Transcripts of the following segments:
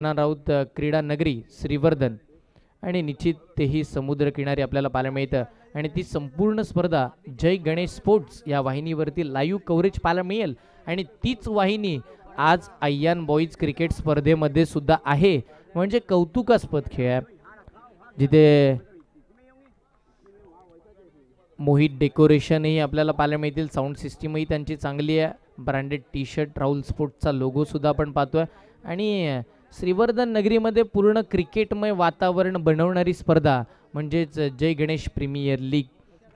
राऊत क्रीडा नगरी श्रीवर्धन आणि निश्चित तेही समुद्रकिनारी आपल्याला पाहायला मिळतं आणि ती संपूर्ण स्पर्धा जय गणेश स्पोर्ट्स या वाहिनीवरती लाईव्ह कव्हरेज पाहायला मिळेल आणि तीच वाहिनी आज आय्यान बॉईज क्रिकेट स्पर्धेमध्ये सुद्धा आहे. म्हणजे कौतुकास्पद खेळ आहे जिथे मोहित डेकोरेशनही आपल्याला पाहायला मिळतील. साऊंड सिस्टीमही त्यांची चांगली आहे. ब्रँडेड टी शर्ट राहुल स्पोर्ट्सचा लोगो सुद्धा आपण पाहतोय आणि श्रीवर्धन नगरीमध्ये पूर्ण क्रिकेटमय वातावरण बनवणारी स्पर्धा म्हणजेच जय गणेश प्रीमियर लीग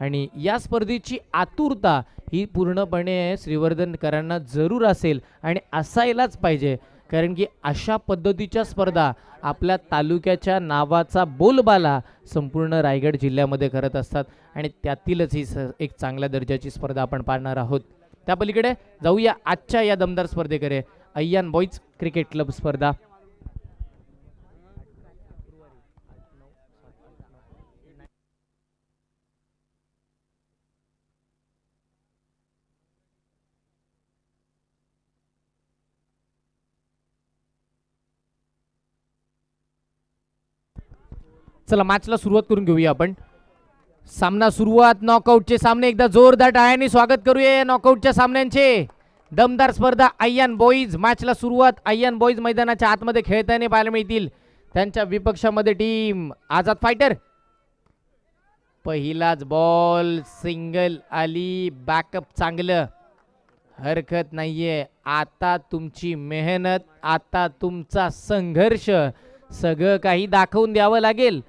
आणि या स्पर्धेची आतुरता ही पूर्णपणे श्रीवर्धनकरांना जरूर असेल आणि असायलाच पाहिजे. कारण की अशा पद्धतीच्या स्पर्धा आपल्या तालुक्याच्या नावाचा बोलबाला संपूर्ण रायगड जिल्ह्यामध्ये करत असतात आणि त्यातीलच ही एक चांगल्या दर्जाची स्पर्धा आपण पाहणार आहोत. त्या पलीकडे जाऊया आजच्या या दमदार स्पर्धेकडे. आय्यान बॉईज क्रिकेट क्लब स्पर्धा चला मॅचला सुरुवात करून घेऊया आपण. सामना सुरुवात नॉकआउटचे सामने एकदा जोरदार टाळ्यांनी स्वागत करूया नॉकआउटच्या सामन्यांचे. दमदार स्पर्धा आय्यान बॉईज मॅचला सुरुवात आय्यान बॉईज मैदानाच्या आतमध्ये खेळताना पाहायला मिळतील. त्यांच्या विपक्षामध्ये टीम आझाद फायटर. पहिलाच बॉल सिंगल आली. बॅकअप चांगलं हरकत नाहीये. आता तुमची मेहनत आता तुमचा संघर्ष सगळं काही दाखवून द्यावं लागेल.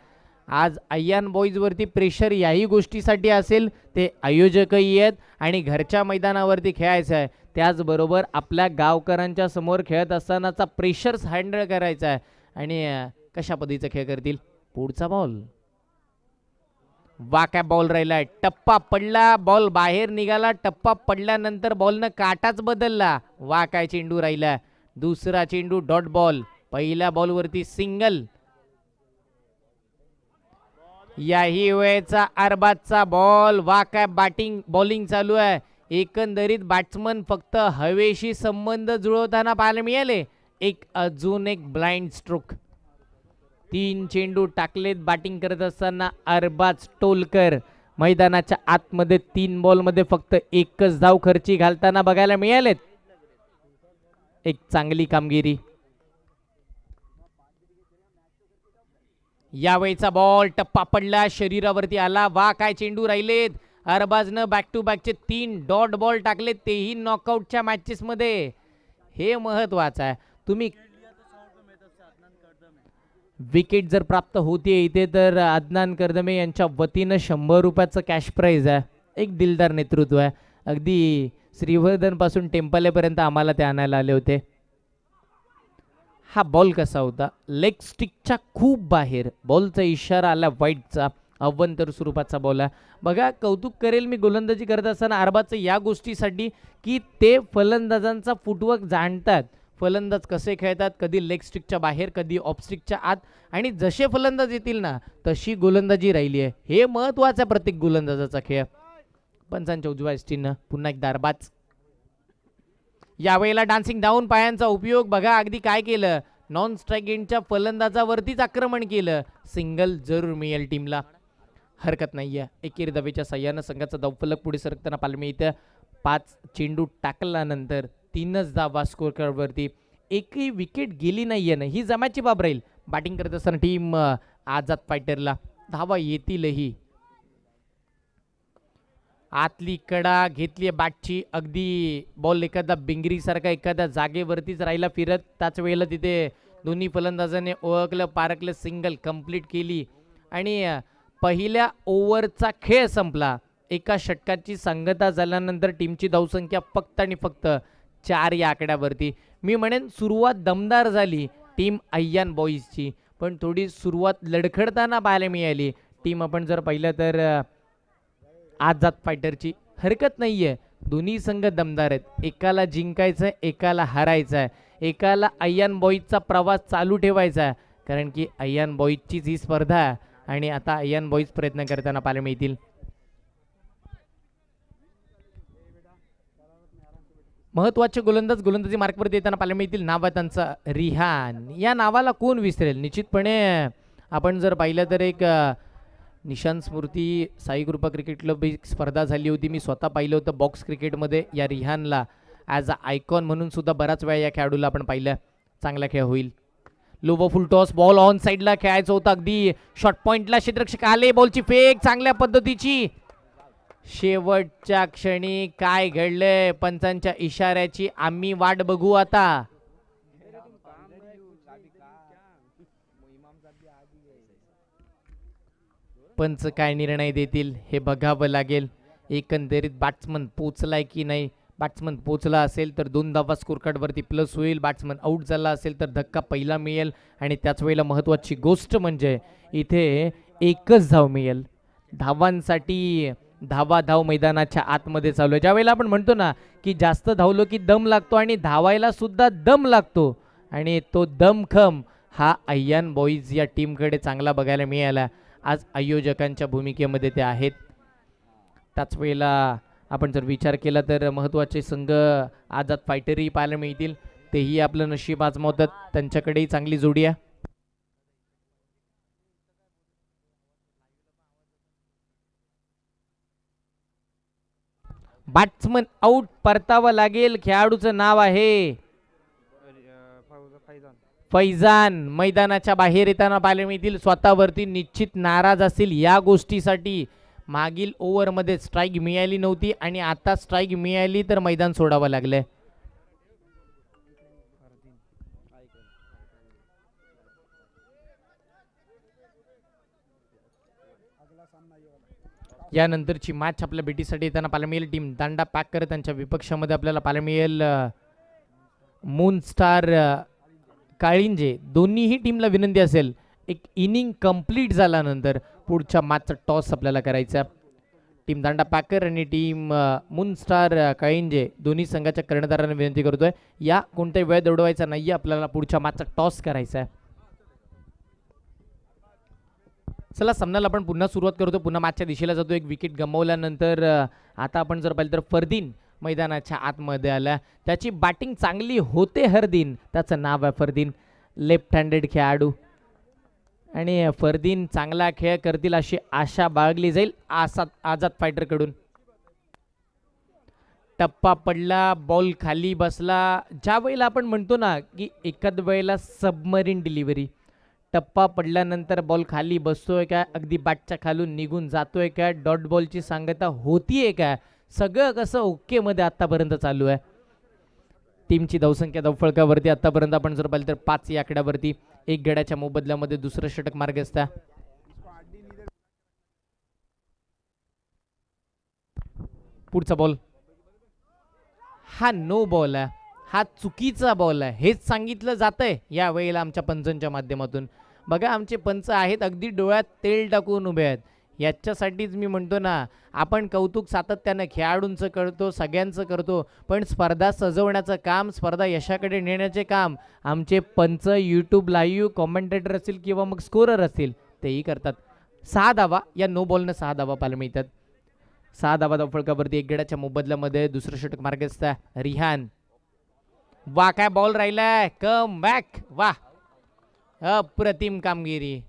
आज आय्यान बॉईज वरती प्रेशर याही गोष्टीसाठी असेल ते आयोजकही आहेत आणि घरच्या मैदानावरती खेळायचं आहे. त्याचबरोबर आपल्या गावकऱ्यांच्या समोर खेळत असतानाचा प्रेशर्स हँडल करायचा आहे आणि कशा पद्धतीचा खेळ करतील. पुढचा बॉल वाका बॉल राहिलाय. टप्पा पडला बॉल बाहेर निघाला. टप्पा पडल्यानंतर बॉलनं काटाच बदलला. वाकाय चेंडू राहिला. दुसरा चेंडू डॉट बॉल. पहिल्या बॉलवरती सिंगल. याही वेळेचा अरबाजचा बॉल. वाकाय बॅटिंग बॉलिंग चालू आहे. एकंदरीत बॅट्समन फक्त हवेशी संबंध जुळवताना पाहायला मिळाले. अजून एक ब्लाइंड स्ट्रोक. 3 चेंडू टाकलेत बॅटिंग करत असताना अरबाज टोलकर. मैदानाच्या आतमध्ये 3 बॉलमध्ये फक्त एकच धाव खर्ची घालताना बघायला मिळालेत. एक चांगली कामगिरी. यावेळीचा बॉल टप्पा पडला शरीरावरती आला. काय चेंडू राहिलेत. अरबाजनं बॅक टू बॅकचे 3 डॉट बॉल टाकलेत तेही नॉकआउटच्या मॅचेस मध्ये. हे महत्वाचं आहे. तुम्ही विकेट जर प्राप्त होते इथे तर अदनान कर्दमे यांच्या वतीनं 100 रुपयाचं कॅश प्राइज आहे. एक दिलदार नेतृत्व आहे. अगदी श्रीवर्धन पासून टेम्पलेपर्यंत आम्हाला ते आणायला आले होते. हा बॉल कसा होता. लेग स्टिकच्या खूप बाहेर. बॉलचा इशारा आला वाईटचा. अव्वंतर स्वरूपाचा बॉल आहे. बघा कौतुक करेल मी गोलंदाजी करत असताना अरबाजचं या गोष्टीसाठी की ते फलंदाजांचा फुटवर्क जाणतात. फलंदाज कसे खेळतात. कधी लेग स्टिकच्या बाहेर कधी ऑफ स्टिकच्या आत आणि जसे फलंदाज येतील ना तशी गोलंदाजी राहिली आहे. हे महत्वाचं प्रत्येक गोलंदाजाचा खेळ. पंचांच्या उजव्या एसटीनं पुन्हा एकदा अरबाज. यावेळेला डान्सिंग डाऊन पायांचा उपयोग बघा अगदी काय केलं. नॉन स्ट्राईक एंडच्या फलंदाजावरतीच आक्रमण केलं. सिंगल जरूर मिळेल टीमला. हरकत नाहीये. एकेरी धावेच्या साह्यानं संघाचा धावफलक पुढे सरकताना पाहायला मिळतं. 5 चेंडू टाकल्यानंतर 3च धावा स्कोर कार्डवरती. एकही विकेट गेली नाहीये ना ही जमाची बाब राहील. बॅटिंग करत असताना टीम आझाद फायटरला धावा येतीलही. आतली कडा घेतली बॅटची. अगदी बॉल एखादा बिंगरी सारखा एखाद्या जागेवरतीच राहिला फिरत. त्याच वेळेला तिथे दोन्ही फलंदाजाने ओळखलं पारखलं. सिंगल कंप्लीट केली आणि पहिल्या ओव्हरचा खेळ संपला. एका षटकाची सांगता झाल्यानंतर टीमची धावसंख्या फक्त आणि फक्त 4 या आकड्यावरती. मी म्हणेन सुरुवात दमदार झाली टीम आय्यान बॉईजची पण थोडी सुरुवात लडखडताना पाहायला मिळाली. टीम आपण जर पाहिलं तर आझाद फायटरची. हरकत नाहीये. दोन्ही संघ दमदार आहेत. एकाला जिंकायचं आहे एकाला हारायचं आहे. एकाला आय्यान बॉईजचा प्रवास चालू ठेवायचा आहे कारण की आय्यान बॉईजचीच ही स्पर्धा आहे आणि आता आय्यान बॉईज प्रयत्न करताना पाहायला मिळतील. महत्वाचे गोलंदाज गोलंदाजी मार्कवरती येताना पाहायला मिळतील. नाव आहे त्यांचं रिहान. या नावाला कोण विसरेल. निश्चितपणे आपण जर पाहिलं तर एक निशान स्मृती साई कृपा क्रिकेट क्लब एक स्पर्धा झाली होती. मी स्वतः पाहिलं होतं बॉक्स क्रिकेटमध्ये. या रिहानला ॲज अ आयकॉन म्हणून सुद्धा बराच वेळा या खेळाडूला आपण पाहिलं. चांगला खेळ होईल. Lower full toss ball on साईडला खेळायचं होतं. अगदी शॉर्ट पॉइंटला क्षेत्ररक्षक आले. बॉलची फेक चांगल्या पद्धतीची. शेवटच्या क्षणी काय घडलंय पंचांच्या इशाऱ्याची आम्ही वाट बघू आता. पंच काय निर्णय देतील हे बघावं लागेल. एकंदरीत बॅट्समन पोचलाय की नाही. बॅट्समन पोचला असेल तर 2 धावा स्कोर कार्डवरती प्लस होईल. बॅट्समन आऊट झाला असेल तर धक्का पहिला मिळेल. आणि त्याच वेळेला महत्त्वाची गोष्ट म्हणजे इथे एकच धाव मिळेल. धावांसाठी धाव मैदानाच्या आतमध्ये चालू आहे. ज्यावेळेला आपण म्हणतो ना की जास्त धावलो की दम लागतो आणि धावायला सुद्धा दम लागतो. आणि तो दमखम हा अय्यान बॉईज या टीमकडे चांगला बघायला मिळाला. आज आयोजकांच्या भूमिकेमध्ये ते आहेत. त्याच वेळेला आपण जर विचार केला तर महत्त्वाचे संघ आझाद फायटरही पाहायला मिळतील. तेही आपलं नशीब आजमावतात. त्यांच्याकडेही चांगली जोडी आहे. बॅट्समन आउट परतावं लागेल. खेळाडूचं नाव आहे फैजान. मैदानाच्या बाहेर येताना पाहायला मिळतील. स्वतःवरती निश्चित नाराज असतील या गोष्टीसाठी. मागील ओव्हरमध्ये स्ट्राईक मिळाली नव्हती आणि आता स्ट्राईक मिळाली तर मैदान सोडावं लागलंय. यानंतरची मॅच आपल्या भेटीसाठी येताना पाहायला मिळेल. टीम दांडा पॅक करत त्यांच्या विपक्षामध्ये आपल्याला पाहायला मिळेल मून स्टार काळिंजे. दोन्हीही टीमला विनंती असेल एक इनिंग कंप्लीट झाल्यानंतर पुढच्या मॅचचा टॉस आपल्याला करायचा. टीम दांडा पॅकर आणि टीम मून स्टार काळिंजे दोन्ही संघाच्या कर्णधारांना विनंती करतोय या कोणताही वेळ दौडवायचा नाहीये. आपल्याला पुढच्या मॅचचा टॉस करायचा आहे. चला सामन्याला आपण पुन्हा सुरुवात करतो. पुन्हा मॅचच्या दिशेला जातो. एक विकेट गमावल्यानंतर आता आपण जर पाहिलं तर फरदीन मैदानाच्या आतमध्ये आला. त्याची बॅटिंग चांगली होते. हरदीन त्याचं नाव आहे फरदीन. लेफ्ट हँडेड खेळाडू आणि फरदीन चांगला खेळ करतील अशी आशा बाळगली जाईल आझाद फायटर कडून. टप्पा पडला. बॉल खाली बसला. ज्या वेळेला आपण म्हणतो ना की एखाद वेळेला सबमरीन डिलिव्हरी. टप्पा पडल्यानंतर बॉल खाली बसतोय का. अगदी बॅटच्या खालून निघून जातोय का. डॉट बॉलची सांगता होतीये का. सगळं कसं ओके मध्ये आतापर्यंत चालू आहे. टीमची धावसंख्या धावफळकावरती आतापर्यंत आपण जर पाहिलं तर 5 या आकड्यावरती. 1 गड्याच्या मोबदल्यामध्ये दुसरं षटक मार्ग असता. पुढचा बॉल हा नो बॉल आहे. हा चुकीचा बॉल आहे हेच सांगितलं जातंय या वेळेला आमच्या पंचांच्या माध्यमातून. बघा आमचे पंच आहेत अगदी डोळ्यात तेल टाकून उभे आहेत. याच्यासाठीच मी म्हणतो ना आपण कौतुक सातत्यानं खेळाडूंचं करतो सगळ्यांचं करतो. पण स्पर्धा सजवण्याचं काम स्पर्धा यशाकडे नेण्याचे काम आमचे पंच यूट्यूब लाईव्ह कॉमेंटेटर असतील किंवा मग स्कोरर असतील तेही करतात. 6 धावा या नो बॉलनं 6 धावा पाहायला मिळतात. 6 धावा धावफळकावरती 1 गड्याच्या मोबदल्यामध्ये दुसरं षटक मार्ग असता. रिहान वा काय बॉल राहिलाय. कम बॅक वा अप्रतिम कामगिरी.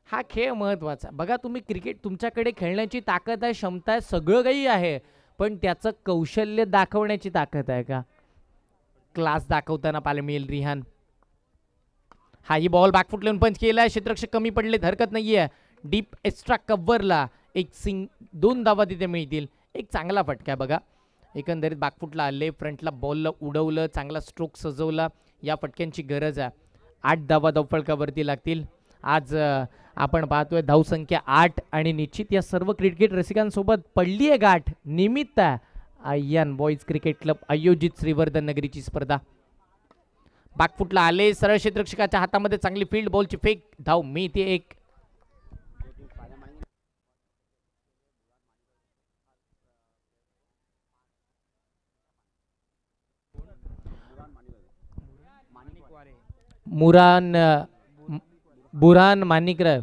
हा खेळ महत्वाचा. बघा तुम्ही क्रिकेट तुमच्याकडे खेळण्याची ताकद आहे क्षमता आहे सगळं काही आहे पण त्याचं कौशल्य दाखवण्याची ताकद आहे का. क्लास दाखवताना पाहायला मिळेल रिहान. हाही बॉल बॅकफुट लावून पंच केलाय. क्षेत्ररक्षक कमी पडलेत हरकत नाहीये. डीप एक्स्ट्रा कव्हरला एक 2 धावा तिथे मिळतील. एक चांगला फटका बघा. एकंदरीत बॅकफुटला आले फ्रंटला बॉलला उडवलं चांगला स्ट्रोक सजवला. या फटक्यांची गरज आहे. 8 धावा धावफळकावरती लागतील. आज आपण पाहतोय धावसंख्या 8 आणि निश्चित या सर्व क्रिकेट रसिकांसोबत पडली आहे गाठ. निमित्त अय्यान बॉईज क्रिकेट क्लब आयोजित श्रीवर्धन नगरीची स्पर्धा. बॅकफुटला आले सरळ क्षेत्ररक्षकाच्या हातामध्ये चांगली फील्ड बॉलची फेक धाव मिळते. एक बुरहान मानिकराव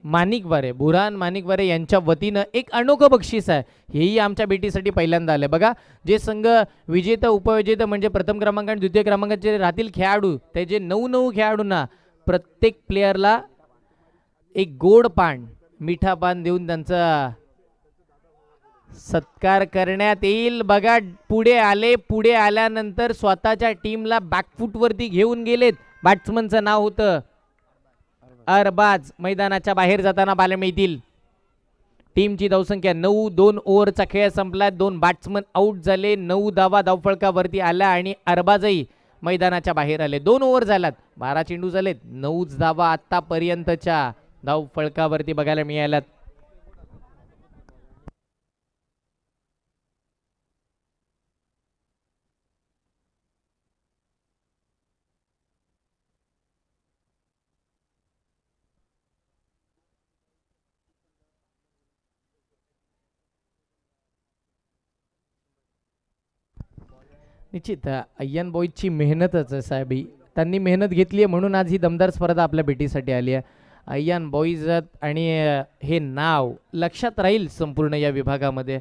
माणिकवारे, बुरहान माणिकवारे यांच्या वतीनं एक अनोखं बक्षीस आहे. हेही आमच्या भेटीसाठी पहिल्यांदा आलं. बघा, जे संघ विजेता उपविजेता म्हणजे प्रथम क्रमांक आणि द्वितीय क्रमांकाचे राहतील खेळाडू, त्याचे 9 खेळाडूंना प्रत्येक प्लेयरला एक गोड पान, मिठा पान देऊन त्यांचा सत्कार करण्यात येईल. बघा, पुढे आल्यानंतर स्वतःच्या टीमला बॅकफूटवरती घेऊन गेलेत. बॅट्समनचं नाव होतं अरबाज. मैदानाच्या बाहेर जाताना पाहायला मिळतील. टीमची धावसंख्या 9. 2 ओव्हरचा खेळ संपला. 2 बॅट्समन आउट झाले. 9 धावा धावफळकावरती आल्या आणि अरबाजही मैदानाच्या बाहेर आले. 2 ओव्हर झाल्यात, 12 चेंडू झालेत, 9 धावा आतापर्यंतच्या धावफळकावरती बघायला मिळाल्यात. निश्चित अय्यन बॉईजची मेहनतच आहे साहेब. त्यांनी मेहनत घेतली आहे म्हणून आज ही दमदार स्पर्धा आपल्या भेटीसाठी आली आहे. अय्यन बॉईज आणि हे नाव लक्षात राहील संपूर्ण या विभागामध्ये.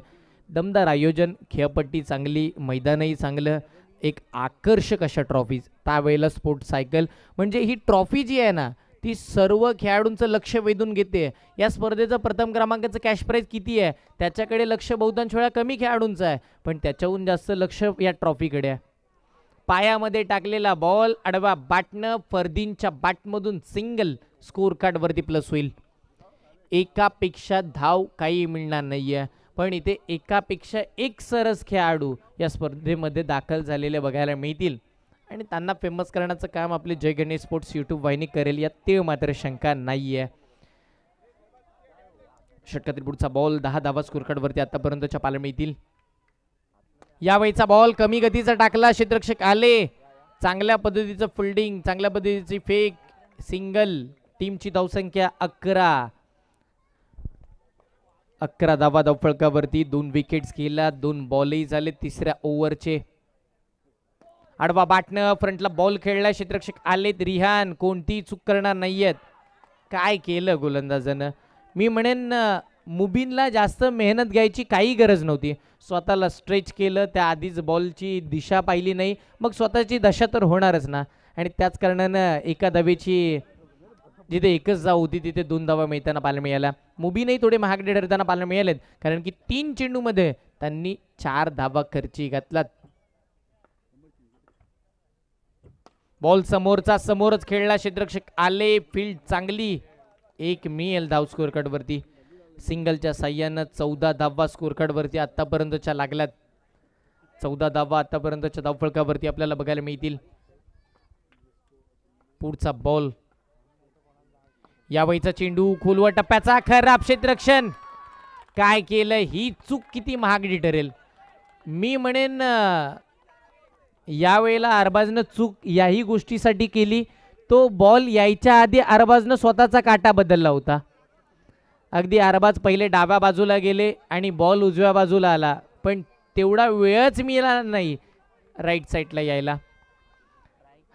दमदार आयोजन, खेळपट्टी चांगली, मैदानही चांगलं, एक आकर्षक अशा ट्रॉफीज, त्यावेळेला स्पोर्ट्स सायकल. म्हणजे ही ट्रॉफी जी आहे ना, ती सर्व खेळाडूंचं लक्ष वेधून घेते. या स्पर्धेचं प्रथम क्रमांकाचं कॅश प्राईज किती आहे त्याच्याकडे लक्ष बहुतांश वेळा कमी खेळाडूंचं आहे, पण त्याच्याहून जास्त लक्ष या ट्रॉफीकडे आहे. पायामध्ये टाकलेला बॉल आडवा बॅटनं फरदीनच्या बॅटमधून सिंगल स्कोर कार्डवरती प्लस होईल. एकापेक्षा धाव काही मिळणार नाही आहे, पण इथे एकापेक्षा एक सरस खेळाडू या स्पर्धेमध्ये दाखल झालेले बघायला मिळतील आणि त्यांना फेमस करण्याचं काम आपले जय गणेश स्पोर्ट्स यूट्यूब वाहिनी करेल, यात ते मात्र शंका नाही आहे. षटकातील पुढचा बॉल 10 धावा स्कोर कार्डवरती आतापर्यंतच्या पाहायला मिळतील. यावेळीचा बॉल कमी गतीचा टाकला, क्षेत्ररक्षक आले. चांगल्या पद्धतीचं फिल्डिंग, चांगल्या पद्धतीची फेक, सिंगल. टीमची धावसंख्या 11 धावा धावफळकावरती. 2 विकेट्स गेल्या, 2 बॉलही झाले तिसऱ्या ओव्हरचे. आडवा बॅटनं फ्रंटला बॉल खेळला, क्षेत्ररक्षक आलेत. रिहान कोणतीही चूक करणार नाहीयेत. काय केलं गोलंदाजानं. मी म्हणेन मुबीनला जास्त मेहनत घ्यायची काही गरज नव्हती. स्वतःला स्ट्रेच केलं, त्या आधीच बॉलची दिशा पाहिली नाही, मग स्वतःची दशा तर होणारच ना. आणि त्याच कारणानं एका धावेची जिथे एकच धाव होती तिथे 2 धावा मिळताना पाहायला मिळाल्या. मुबीनही थोडे महागडे ठरताना पाहायला मिळालेत, कारण की 3 चेंडूमध्ये त्यांनी 4 धावा खर्ची घातलात. बॉल समोरच खेळला, क्षेत्ररक्षक आले. फील्ड चांगली, 1 मिळेल धाव स्कोर कार्डवरती. सिंगलच्या साह्यानं 14 धावा स्कोर कार्डवरती आतापर्यंतच्या लागल्यात. 14 धावा आतापर्यंतच्या धावफळकावरती आपल्याला बघायला मिळतील. पुढचा बॉल, यावेळीचा चेंडू खोलवा टप्प्याचा, खराब क्षेत्ररक्षण. काय केलं, ही चूक किती महागडी ठरेल. मी म्हणेन यावेळेला अरबाजनं चूक याही गोष्टीसाठी केली, तो बॉल यायच्या आधी अरबाजनं स्वतःचा काटा बदलला होता. अगदी अरबाज पहिले डाव्या बाजूला गेले आणि बॉल उजव्या बाजूला आला, पण तेवढा वेळच मिळाला नाही राईट साईडला यायला.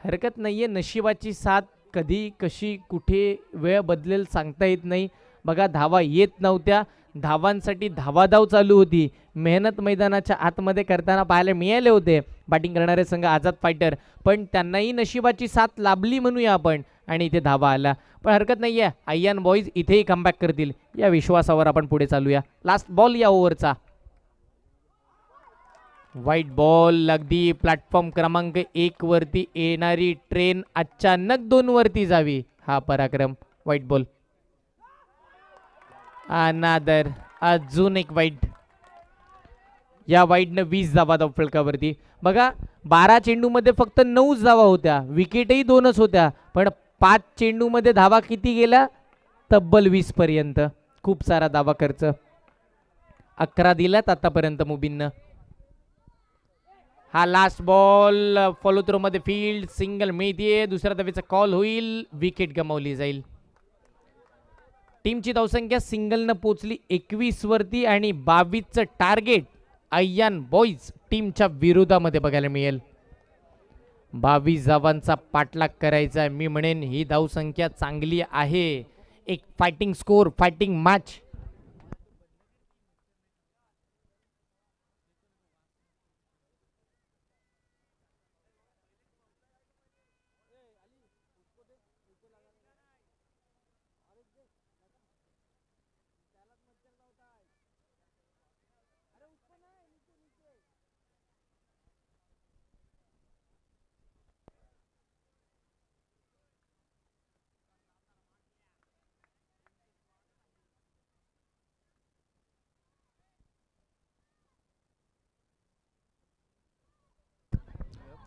हरकत नाहीये, नशिबाची साथ कधी कशी कुठे वेळ बदलेल सांगता येत नाही. बघा, धावा येत नव्हत्या, धावांसाठी धावाधाव चालू होती. मेहनत मैदानाच्या आतमध्ये करताना पाहायला मिळाले होते बॅटिंग करणारे संघ आझाद फायटर, पण त्यांनाही नशिबाची साथ लाभली म्हणूया आपण आणि इथे धावा आला. पण हरकत नाहीये, अय्यन बॉईज इथेही कमबॅक करतील या विश्वासावर आपण पुढे चालूया. लास्ट बॉल या ओव्हरचा, व्हाईट बॉल. अगदी प्लॅटफॉर्म क्रमांक 1 वरती येणारी ट्रेन अचानक 2 वरती जावी, हा पराक्रम. व्हाईट बॉल, अनादर अजून एक वाईट. या वाईटनं 20 धावा धावफळकावरती. बघा, 12 चेंडूमध्ये फक्त 9 धावा होत्या, विकेटही 2च होत्या, पण 5 चेंडूमध्ये धावा किती गेल्या, तब्बल 20 पर्यंत. खूप सारा धावा खर्च. 11 दिल्यात आतापर्यंत मुबीननं. हा लास्ट बॉल, फॉलो थ्रो मध्ये फील्ड, सिंगल मिळतीये. दुसऱ्या धावेचा कॉल होईल, विकेट गमावली जाईल. टीमची धावसंख्या सिंगलनं पोचली 21 वरती आणि 22चं टार्गेट अय्यन बॉईज टीमच्या विरोधामध्ये बघायला मिळेल. 22 धावांचा पाठलाग करायचा आहे. मी म्हणेन ही धावसंख्या चांगली आहे. एक फायटिंग स्कोर, फायटिंग मॅच.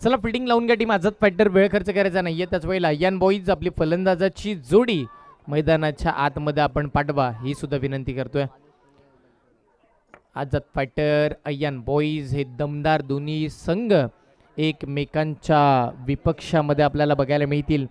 चला फिल्डिंग लावून घ्या टीम आझाद फायटर. वेळ खर्च करायचा नाहीये. त्याच वेळेला अय्यान बॉईज आपली फलंदाजाची जोडी मैदानाच्या आतमध्ये आपण पाठवा ही सुद्धा विनंती करतोय. आझाद फायटर, अय्यान बॉईज हे दमदार दोन्ही संघ एकमेकांच्या विपक्षामध्ये आपल्याला बघायला मिळतील.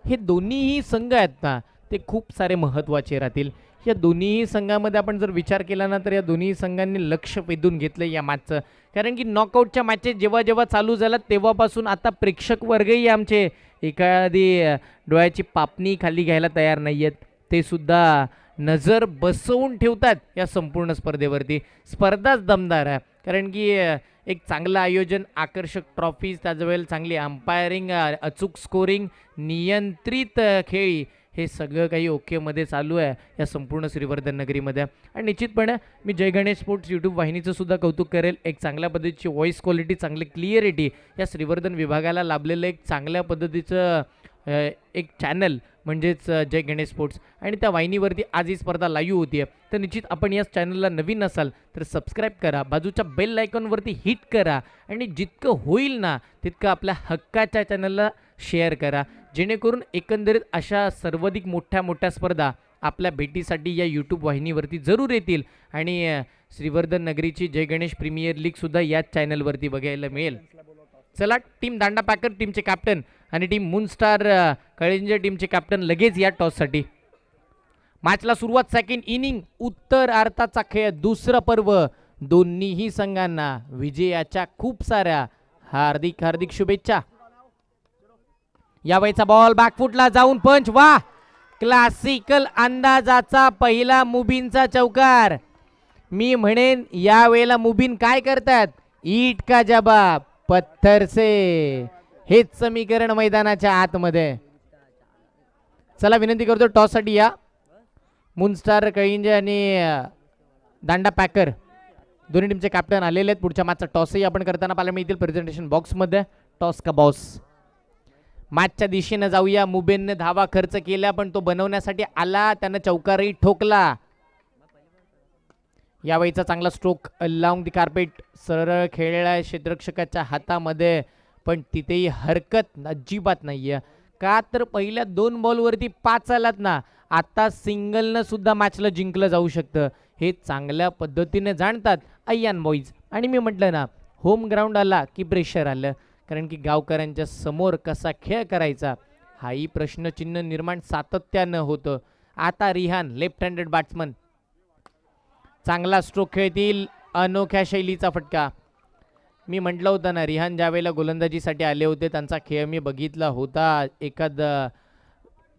हे दोन्हीही संघ आहेत ना ते खूप सारे महत्त्वाचे राहतील. या दोन्ही संघामध्ये आपण जर विचार केला ना तर या दोन्ही संघांनी लक्ष वेधून घेतलं या मॅचचं. कारण की नॉकआउटच्या मॅचेस जेव्हा जेव्हा चालू झाल्या तेव्हापासून आता प्रेक्षक वर्गही आमचे एखादी डोळ्याची पापणी खाली घ्यायला तयार नाही आहेत. ते सुद्धा नजर बसवून ठेवतात या संपूर्ण स्पर्धेवरती. स्पर्धाच दमदार आहे कारण की एक चांगलं आयोजन, आकर्षक ट्रॉफीज, त्याचवेळेला चांगली अंपायरिंग, अचूक स्कोरिंग, नियंत्रित खेळी हे सगळं काही ओकेमध्ये चालू आहे या संपूर्ण श्रीवर्धन नगरीमध्ये. आणि निश्चितपणे मी जय गणेश स्पोर्ट्स यूट्यूब वाहिनीचं सुद्धा कौतुक करेल. एक चांगल्या पद्धतीची व्हॉईस क्वालिटी, चांगली क्लिअरिटी या श्रीवर्धन विभागाला लाभलेलं एक चांगल्या पद्धतीचं एक चॅनल म्हणजेच जय गणेश स्पोर्ट्स. आणि त्या वाहिनीवरती आज ही स्पर्धा लाईव्ह होती आहे. तर निश्चित आपण या चॅनलला नवीन असाल तर सबस्क्राईब करा, बाजूच्या बेल आयकॉनवरती हिट करा आणि जितकं होईल ना तितकं आपल्या हक्काच्या चॅनलला शेअर करा, जेणेकरून एकंदरीत अशा सर्वाधिक मोठ्या मोठ्या स्पर्धा आपल्या भेटीसाठी या यूट्यूब वाहिनीवरती जरूर येतील. आणि श्रीवर्धन नगरीची जय गणेश प्रीमियर लीगसुद्धा याच चॅनलवरती बघायला मिळेल. चला टीम दांडा पॅकर टीमचे कॅप्टन आणि टीम मूनस्टार कळिंजे टीमचे कॅप्टन लगेच या टॉससाठी. मॅचला सुरुवात, सेकंड इनिंग, उत्तरार्धाचा खेळ, दुसरं पर्व. दोन्हीही संघांना विजयाच्या खूप साऱ्या हार्दिक हार्दिक शुभेच्छा. यावेळेचा बॉल बॅकफुटला जाऊन पंच. वा, क्लासिकल अंदाजाचा पहिला मुबीनचा चौकार. मी म्हणेन यावेळेला मुबीन काय करतात, ईट का जवाब पत्थर से, हेच समीकरण मैदानाच्या आतमध्ये. चला विनंती करतो टॉससाठी या मूनस्टार कळिंजे आणि दांडा पॅकर दोन्ही टीमचे कॅप्टन आलेले आहेत. पुढच्या मॅचचा टॉसही आपण करताना पाहायला मिळतील प्रेझेंटेशन बॉक्समध्ये. टॉस का बॉस. मॅचच्या दिशेनं जाऊया. मुबेनने धावा खर्च केला पण तो बनवण्यासाठी आला, त्यानं चौकारही ठोकला. यावेळीचा चांगला स्ट्रोक लाँग दी कार्पेट, सरळ खेळला क्षेत्ररक्षकाच्या हातामध्ये, पण तिथेही हरकत अजिबात नाहीये. का तर पहिल्या 2 बॉलवरती 5 आलात ना, आता सिंगलनं सुद्धा मॅचला जिंकलं जाऊ शकतं हे चांगल्या पद्धतीने जाणतात अय्यान बॉईज. आणि मी म्हटलं ना, होम ग्राउंड आला की प्रेशर आलं, कारण की गावकऱ्यांच्या समोर कसा खेळ करायचा हाही प्रश्नचिन्ह निर्माण सातत्यानं होतं. आता रिहान लेफ्ट हँडेड बॅट्समन चांगला स्ट्रोक खेळतील, अनोख्या शैलीचा फटका. मी म्हटलं होतं ना, रिहान ज्यावेळेला गोलंदाजीसाठी आले होते त्यांचा खेळ मी बघितला होता एखाद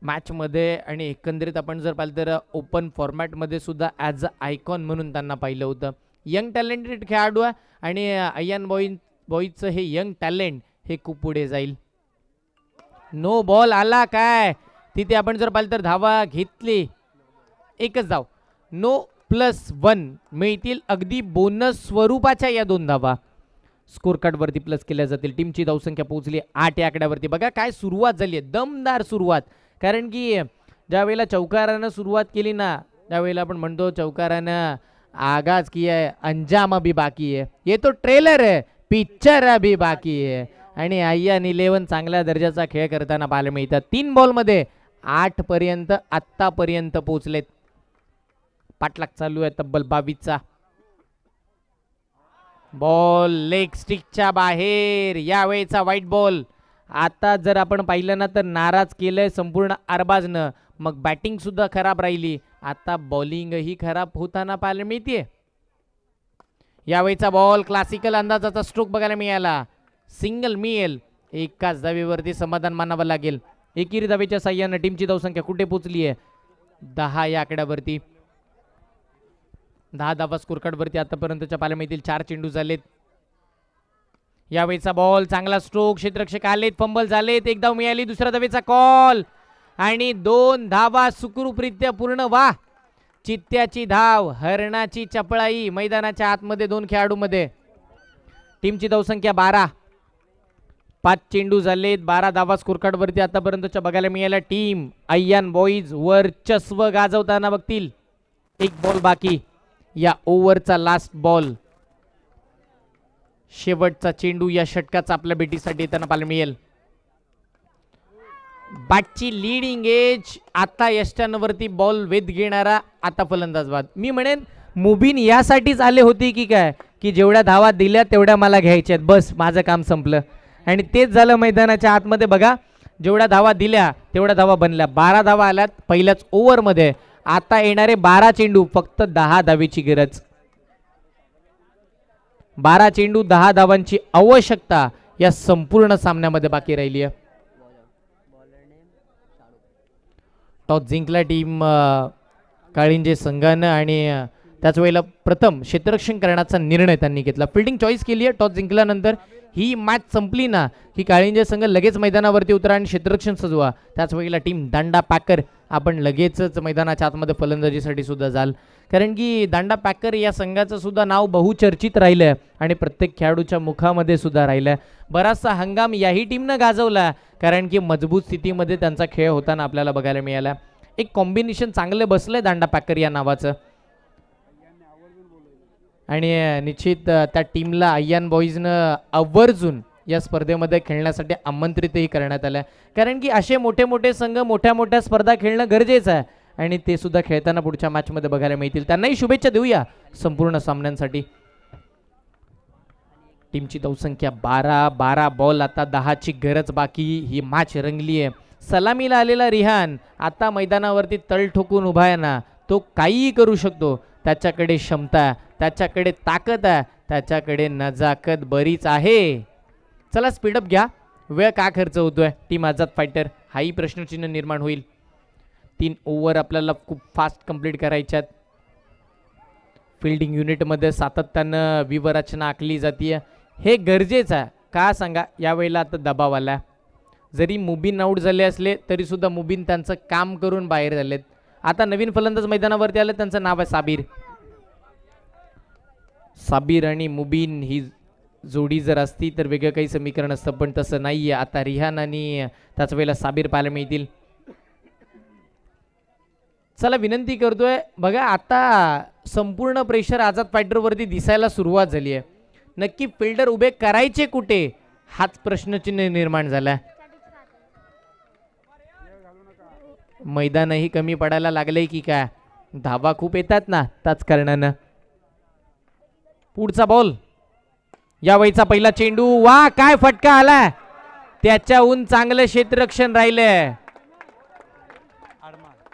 मॅचमध्ये, आणि एकंदरीत आपण जर पाहिलं तर ओपन फॉर्मॅटमध्ये सुद्धा ॲज अ आयकॉन म्हणून त्यांना पाहिलं होतं. यंग टॅलेंटेड खेळाडू आहे आणि अय्यान बॉईजचं हे यंग टॅलेंट हे खूप पुढे जाईल. नो बॉल आला काय तिथे आपण जर पाहिलं तर धावा घेतली, एकच धाव. नो +1 मिळतील अगदी बोनस स्वरूपाच्या या 2 धावा स्कोर कार्डवरती प्लस केल्या जातील. टीमची धावसंख्या पोहोचली 8 या आकड्यावरती. बघा काय सुरुवात झाली आहे, दमदार सुरुवात. कारण की ज्या वेळेला चौकारानं सुरुवात केली ना, त्यावेळेला आपण म्हणतो चौकारानं आगाज किया है, अंजाम अभी बाकी है, ये तो ट्रेलर है, पिक्चर अभी बाकी है. आणि अय्यान 11 चांगल्या दर्जाचा खेळ करताना पाहायला मिळतात. 3 बॉलमध्ये 8 पर्यंत आत्तापर्यंत पोहोचलेत. पाठलाग चालू आहे तब्बल 22चा. बॉल लेग स्टिकच्या बाहेर, यावेळेचा व्हाईट बॉल. आता जर आपण पाहिलं ना तर नाराज केलंय संपूर्ण अरबाजनं, मग बॅटिंग सुद्धा खराब राहिली, आता बॉलिंगही खराब होताना पाहायला मिळते. यावेळेचा बॉल क्लासिकल अंदाजाचा स्ट्रोक बघायला मिळाला, सिंगल मिळेल. एकाच धावेवरती समाधान मानावं लागेल. एकेरी धावेच्या साह्यानं टीमची धावसंख्या कुठे पोहोचली आहे, 10 या आकड्यावरती. 10 धावा स्कोर कार्ड वरती आतापर्यंतच्या पाहायला मिळतील. 4 चेंडू झालेत. यावेळीचा बॉल चांगला स्ट्रोक, क्षेत्ररक्षक आलेत, फंबल झालेत, एक धाव मिळाली, दुसऱ्या धावेचा कॉल आणि 2 धावा सुखरूपरित्या पूर्ण. वा, चित्त्याची धाव, हरणाची चपळाई मैदानाच्या आतमध्ये 2 खेळाडूमध्ये. टीमची धावसंख्या 12. 5 चेंडू झालेत, 12 धावा स्कोर कार्ड वरती आतापर्यंतच्या बघायला मिळाल्या. टीम अय्यान बॉईज वर्चस्व गाजवताना बघतील. एक बॉल बाकी, या ओव्हरचा लास्ट बॉल, शेवटचा चेंडू या षटकाचा आपल्या भेटीसाठी येताना पाहायला मिळेल. बॅटची लीडिंग एज, आता यष्टांवरती बॉल वेध घेणारा आता फलंदाज बाद. मी म्हणेन मुबीन यासाठीच आले होते की काय, की जेवढ्या धावा दिल्या तेवढ्या मला घ्यायच्यात, बस माझं काम संपलं. आणि तेच झालं मैदानाच्या आतमध्ये. बघा, जेवढ्या धावा दिल्या तेवढ्या धावा बनल्या. 12 धावा आल्यात पहिल्याच ओव्हरमध्ये. आता येणारे 12 चेंडू, फक्त 10 धावेची गरज. 12 चेंडू 10 धावांची आवश्यकता या संपूर्ण सामन्यामध्ये बाकी राहिली आहे. टॉस जिंकला टीम काळिंजे संघानं आणि त्याच वेळेला प्रथम क्षेत्ररक्षण करण्याचा निर्णय त्यांनी घेतला. फिल्डिंग चॉईस केली आहे. टॉस जिंकल्यानंतर ही मॅच संपली ना की काळिंजे संघ लगेच मैदानावरती उतरा आणि क्षेत्ररक्षण सजवा. त्याच वेळेला टीम दांडा पॅकर आपण लगेचच मैदानाच्या आतमध्ये फलंदाजीसाठी सुद्धा जाल, कारण की दांडा पॅकर या संघाचं सुद्धा नाव बहुचर्चित राहिलं आहे आणि प्रत्येक खेळाडूच्या मुखामध्ये सुद्धा राहिलं आहे. बराचसा हंगाम याही टीमनं गाजवला, कारण की मजबूत स्थितीमध्ये त्यांचा खेळ होताना आपल्याला बघायला मिळाला. एक कॉम्बिनेशन चांगलं बसलंय दांडा पॅकर या नावाचं आणि निश्चित त्या टीमला अय्यान बॉईजनं आवर्जून या स्पर्धेमध्ये खेळण्यासाठी आमंत्रितही करण्यात आलं, कारण की असे मोठे मोठे संघ मोठ्या मोठ्या स्पर्धा खेळणं गरजेचं आहे आणि ते सुद्धा खेळताना पुढच्या मॅचमध्ये बघायला मिळतील. त्यांनाही शुभेच्छा देऊया संपूर्ण सामन्यांसाठी. टीमची धावसंख्या 12 बॉल, आता 10ची गरज बाकी. ही मॅच रंगली आहे. सलामीला आलेला रिहान आता मैदानावरती तळ ठोकून उभा आहे ना, तो काहीही करू शकतो. त्याच्याकडे क्षमता, त्याच्याकडे ताकद आहे, त्याच्याकडे नजाकत बरीच आहे. चला स्पीडअप घ्या, वेळ का खर्च होतोय. टीम आझाद फायटर, हाही प्रश्नचिन्ह निर्माण होईल. 3 ओव्हर आपल्याला खूप फास्ट कंप्लीट करायच्यात. फिल्डिंग युनिटमध्ये सातत्यानं व्यूहरचना आखली जाते, हे गरजेचं आहे. का सांगा, यावेळेला आता दबाव आला. जरी मुबीन आऊट झाले असले तरी सुद्धा मुबीन त्यांचं काम करून बाहेर झालेत. आता नवीन फलंदाज मैदानावरती आले, त्यांचं नाव आहे साबिर. साबिर आणि मुबीन ही जोडी जर असती तर वेगळं काही समीकरण असतं, पण तसं नाही आहे. आता रिहान आणि त्याच वेळेला साबिर पाहायला मिळतील. चला विनंती करतोय, बघा आता संपूर्ण प्रेशर आझाद फायटरवरती दिसायला सुरुवात झाली आहे. नक्की फिल्डर उभे करायचे कुठे, हाच प्रश्नचिन्ह निर्माण झाला. मैदानही कमी पडायला लागले की काय, धावा खूप येतात ना, त्याच कारणानं. पुढचा बॉल, यावेळीचा पहिला चेंडू. वा, काय फटका आलाय. त्याच्याहून चांगलं क्षेत्ररक्षण राहिलंय.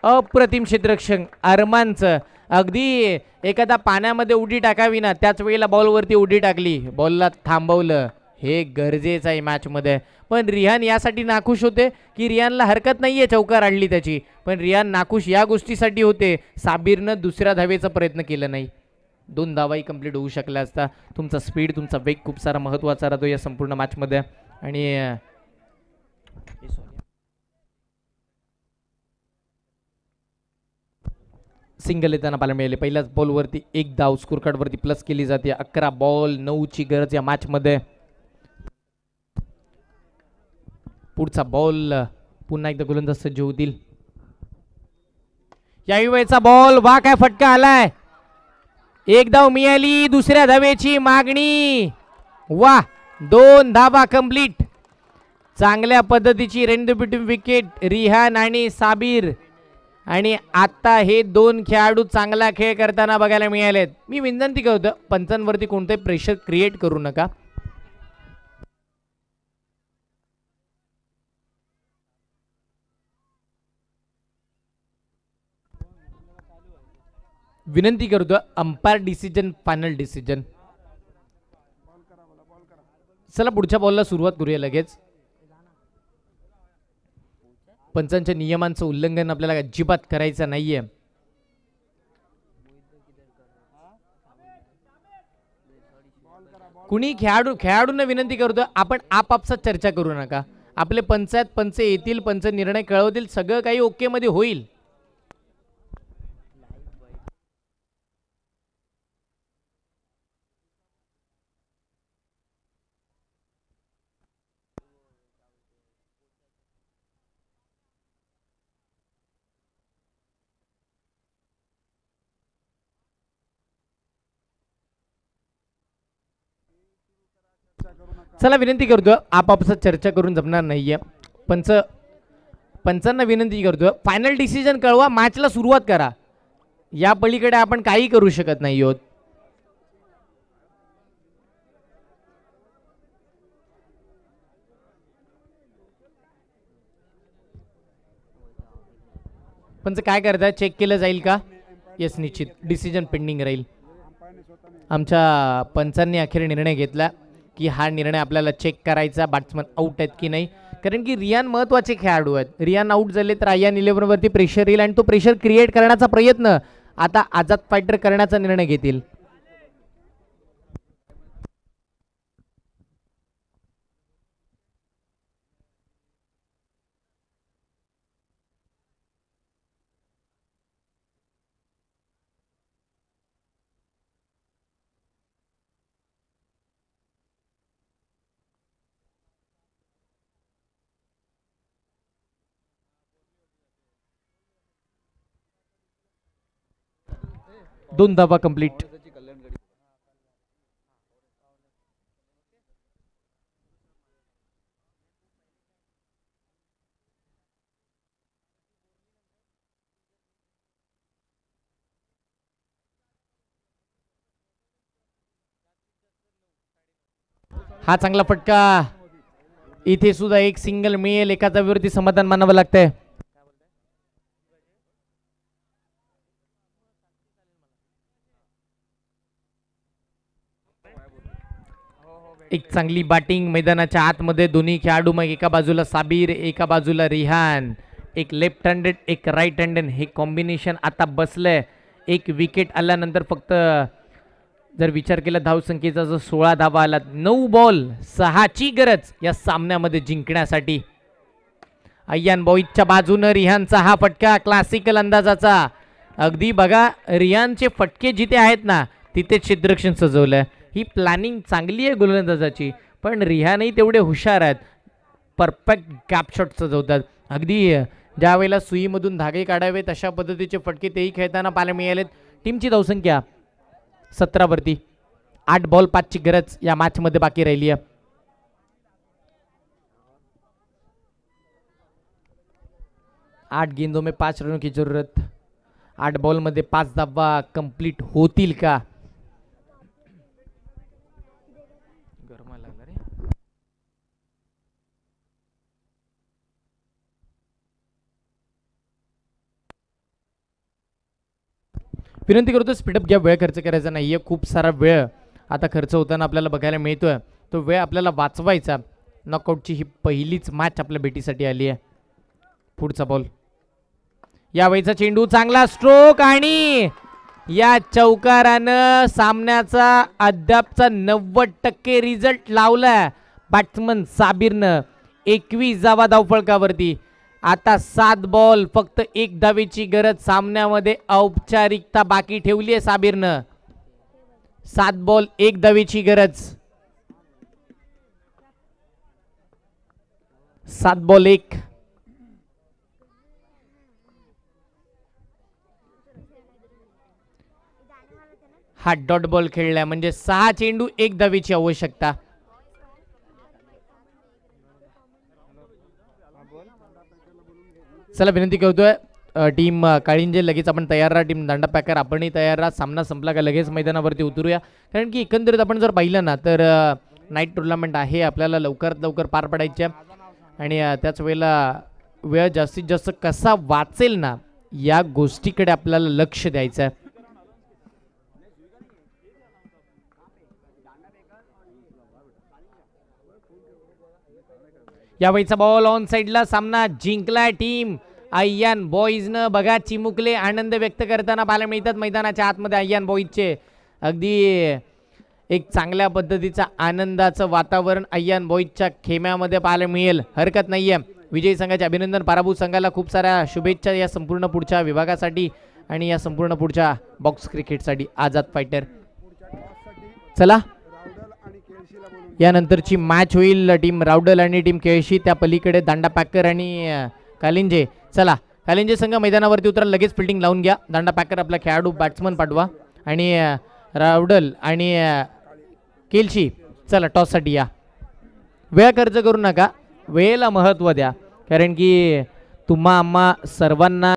अप्रतिम क्षेत्ररक्षण अरमानचं. अगदी एखादा पाण्यामध्ये उडी टाकावी ना, त्याच वेळेला बॉलवरती उडी टाकली, बॉलला थांबवलं. हे गरजेचं आहे मॅचमध्ये. पण रिहान यासाठी नाखुश होते की रिहानला हरकत नाहीये चौकार आणली त्याची, पण रिहान नाखुश या गोष्टीसाठी होते, साबिरनं दुसऱ्या धावेचा प्रयत्न केला नाही. 2 धावाही कंप्लीट होऊ शकल्या असता. तुमचा स्पीड, तुमचा वेग खूप सारा महत्त्वाचा राहतो या संपूर्ण मॅचमध्ये. आणि सिंगल येताना पाहायला मिळाले. पहिल्याच बॉलवरती 1 धाव स्कोर कार्डवरती प्लस केली जाते. 11 बॉल 9ची गरज या मॅचमध्ये. पुढचा बॉल, पुन्हा एकदा गोलंदाज सज्ज होतील. यावेळेचा बॉल. वा, काय फटका आलाय. 1 धाव मिळाली, दुसऱ्या धावेची मागणी. वा, 2 धावा कंप्लीट. चांगल्या पद्धतीची rain the between wicket Rihan आणि साबिर. आणि आता हे 2 खेळाडू चांगला खेळ करताना बघायला मिळालेत. मी विनंती करतो, पंचांवरती कोणते प्रेशर क्रिएट करू नका. विनंती करतो, अंपायर डिसिजन फायनल डिसिजन. चला पुढच्या बॉलला सुरुवात करूया लगेच. पंचांच्या नियमांचं उल्लंघन आपल्याला अजिबात करायचं नाहीये. कुणी खेळाडूंना विनंती करतो, आपण आपापसात चर्चा करू नका. आपले पंच येतील, पंच निर्णय कळवतील, सगळं काही ओके मध्ये होईल. चला विनंती करतो, आपापसात चर्चा करून जमणार नाहीये. पंचांना विनंती करतो, फायनल डिसिजन कळवा, मॅचला सुरुवात करा. या पलीकडे आपण काही करू शकत नाही आहोत. पंच काय करताय, चेक केलं जाईल का? येस, निश्चित डिसिजन पेंडिंग राहील. आमच्या पंचांनी अखेर निर्णय घेतला की हा निर्णय आपल्याला चेक करायचा, बॅट्समन आउट आहेत की नाही. कारण की रियान महत्त्वाचे खेळाडू आहेत. रियान आउट झाले तर आयन 11वरती प्रेशर येईल आणि तो प्रेशर क्रिएट करण्याचा प्रयत्न आता आझाद फायटर करण्याचा निर्णय घेतील. दोन धावा कंप्लीट. हा चांगला फटका. इथे सुद्धा एक सिंगल मिळेल, एका धावेवरती समाधान मानावं लागतंय. एक चांगली बॅटिंग मैदानाच्या आतमध्ये दोन्ही खेळाडू, मग एका बाजूला साबिर, एका बाजूला रिहान. एक लेफ्ट हँडेड, एक राईट हँडेड, हे कॉम्बिनेशन आता बसलंय. एक विकेट आल्यानंतर फक्त जर विचार केला धावसंख्येचा, जो 16 धावा आला, 9 बॉल 6ची गरज या सामन्यामध्ये जिंकण्यासाठी. अय्यान बॉईजच्या बाजूनं रिहानचा हा फटका क्लासिकल अंदाजाचा. अगदी बघा, रिहानचे फटके जिथे आहेत ना तिथे क्षेत्ररक्षण सजवलंय. ही प्लॅनिंग चांगली आहे गोलंदाजाची, पण रिहानही तेवढे हुशार आहेत. परफेक्ट गॅप शॉट सजवतात. अगदी ज्या वेळेला सुईमधून धागे काढावेत अशा पद्धतीचे फटके तेही खेळताना पाहायला मिळालेत. टीमची धावसंख्या 17वरती. 8 बॉल 5ची गरज या मॅच मध्ये बाकी राहिली आहे. 8 गेंदों में 5 रनों की जरूरत. 8 बॉल मध्ये 5 धावा कंप्लीट होतील का? विनंती करतो, स्पीडअप घ्या, वेळ खर्च करायचा नाहीये. खूप सारा वेळ आता खर्च होताना आपल्याला बघायला मिळतोय. तो वेळ आपल्याला वाचवायचा. नॉकआउटची ही पहिलीच मॅच आपल्या भेटीसाठी आली आहे. पुढचा बॉल, या वेळचा चेंडू, चांगला स्ट्रोक आणि या चौकारानं सामन्याचा अद्यापचा 90% रिझल्ट लावलाय बॅट्समन साबिरनं. 21 धावा धावफलकावरती. आता 7 बॉल फक्त 1 धावेची गरज. सामन्यामध्ये औपचारिकता बाकी ठेवली आहे साबिरनं. 7 बॉल 1 धावेची गरज. 7 बॉल 1. हा डॉट बॉल खेळलाय म्हणजे 6 चेंडू 1 धावेची आवश्यकता. चला विनंती करतोय, टीम काळिंजे लगेच आपण तयार राहा. टीम दांडा पॅकर आपणही तयार राहा. सामना संपला का लगेच मैदानावरती उतरूया. कारण की एकंदरीत आपण जर पाहिलं ना तर नाईट टुर्नामेंट आहे, आपल्याला लवकरात लवकर पार पडायच्या आणि त्याच वेळेला वेळ जास्तीत जास्त कसा वाचेल ना या गोष्टीकडे आपल्याला लक्ष द्यायचं आहे. त्यावेळीचा बॉल ऑन साईडला, सामना जिंकला टीम अय्यान बॉईजनं. बघा चिमुकले आनंद व्यक्त करताना पाहायला मिळतात मैदानाच्या आतमध्ये अय्यान बॉईजचे. अगदी एक चांगल्या पद्धतीचा आनंदाचं वातावरण अय्यान बॉईजच्या खेम्यामध्ये पाहायला मिळेल, हरकत नाही आहे. विजयी संघाचे अभिनंदन, पराभूत संघाला खूप साऱ्या शुभेच्छा या संपूर्ण पुढच्या विभागासाठी आणि या संपूर्ण पुढच्या बॉक्स क्रिकेटसाठी. आझाद फायटर. चला यानंतरची मॅच होईल टीम रावडल आणि टीम केळशी, त्या पलीकडे दांडा पॅकर आणि कालिंजे. चला कालिंजे संघ मैदानावरती उतरा, लगेच फिल्डिंग लावून घ्या. दांडा पॅकर आपला खेळाडू बॅट्समन पाठवा आणि रावडल आणि केळशी चला टॉससाठी या. वेळ खर्च करू नका, वेळेला महत्त्व द्या, कारण की तुम्हा आम्हा सर्वांना